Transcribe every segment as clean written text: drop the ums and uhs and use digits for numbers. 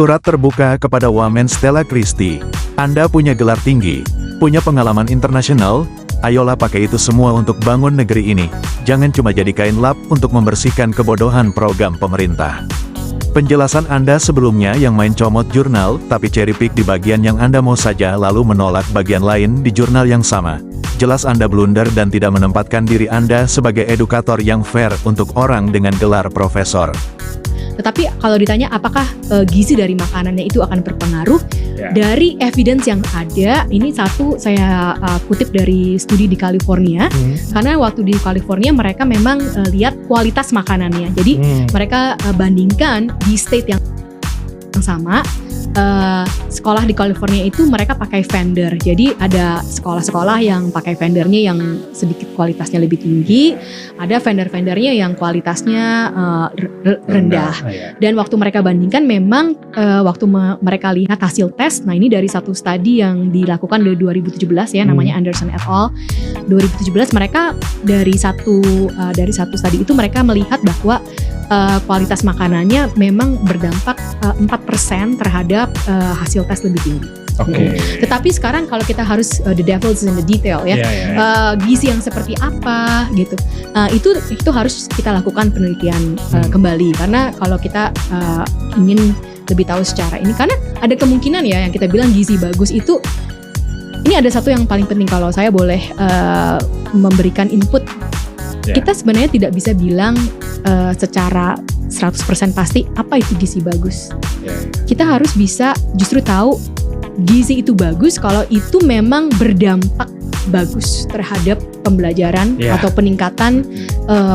Surat terbuka kepada Wamen Stella Christie. Anda punya gelar tinggi, punya pengalaman internasional, ayolah pakai itu semua untuk bangun negeri ini. Jangan cuma jadi kain lap untuk membersihkan kebodohan program pemerintah. Penjelasan Anda sebelumnya yang main comot jurnal, tapi cherry pick di bagian yang Anda mau saja lalu menolak bagian lain di jurnal yang sama. Jelas Anda blunder dan tidak menempatkan diri Anda sebagai edukator yang fair untuk orang dengan gelar profesor. Tetapi kalau ditanya apakah gizi dari makanannya itu akan berpengaruh, dari evidence yang ada, ini satu saya kutip dari studi di California, karena waktu di California mereka memang lihat kualitas makanannya. Jadi mereka bandingkan di state yang sama, sekolah di California itu mereka pakai vendor. Jadi ada sekolah-sekolah yang pakai vendornya yang sedikit kualitasnya lebih tinggi, ada vendor-vendornya yang kualitasnya rendah. Dan waktu mereka bandingkan memang waktu mereka lihat hasil tes, nah ini dari satu studi yang dilakukan di 2017 ya, namanya Anderson et al. 2017 mereka dari satu studi itu mereka melihat bahwa kualitas makanannya memang berdampak 4% terhadap hasil tes lebih tinggi. Tetapi sekarang kalau kita harus the devil's in the detail ya, gizi yang seperti apa gitu, itu harus kita lakukan penelitian kembali, karena kalau kita ingin lebih tahu secara ini, karena ada kemungkinan ya yang kita bilang gizi bagus itu, ini ada satu yang paling penting kalau saya boleh memberikan input. Kita sebenarnya tidak bisa bilang secara 100% pasti apa itu gizi bagus. Kita harus bisa justru tahu gizi itu bagus kalau itu memang berdampak bagus terhadap pembelajaran atau peningkatan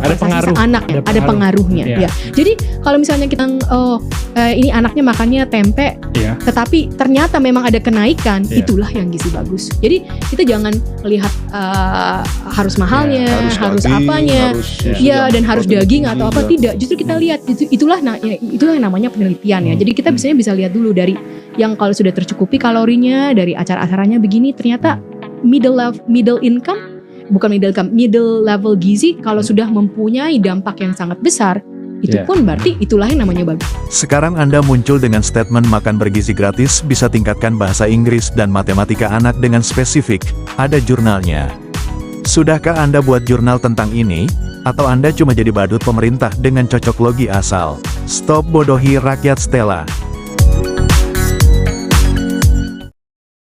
prestasi anak, ada pengaruhnya. Jadi kalau misalnya kita ini anaknya makannya tempe, tetapi ternyata memang ada kenaikan, itulah yang gizi bagus. Jadi kita jangan melihat harus mahalnya, harus apanya, dan harus daging atau apa, tidak. Justru kita lihat itulah yang namanya penelitian ya. Jadi kita bisa lihat dulu dari yang kalau sudah tercukupi kalorinya, dari acara-acaranya begini, ternyata middle level gizi kalau sudah mempunyai dampak yang sangat besar, itu pun berarti itulah yang namanya bagus. Sekarang Anda muncul dengan statement makan bergizi gratis bisa tingkatkan bahasa Inggris dan matematika anak dengan spesifik, ada jurnalnya. Sudahkah Anda buat jurnal tentang ini? Atau Anda cuma jadi badut pemerintah dengan cocok logi asal? Stop bodohi rakyat Stella.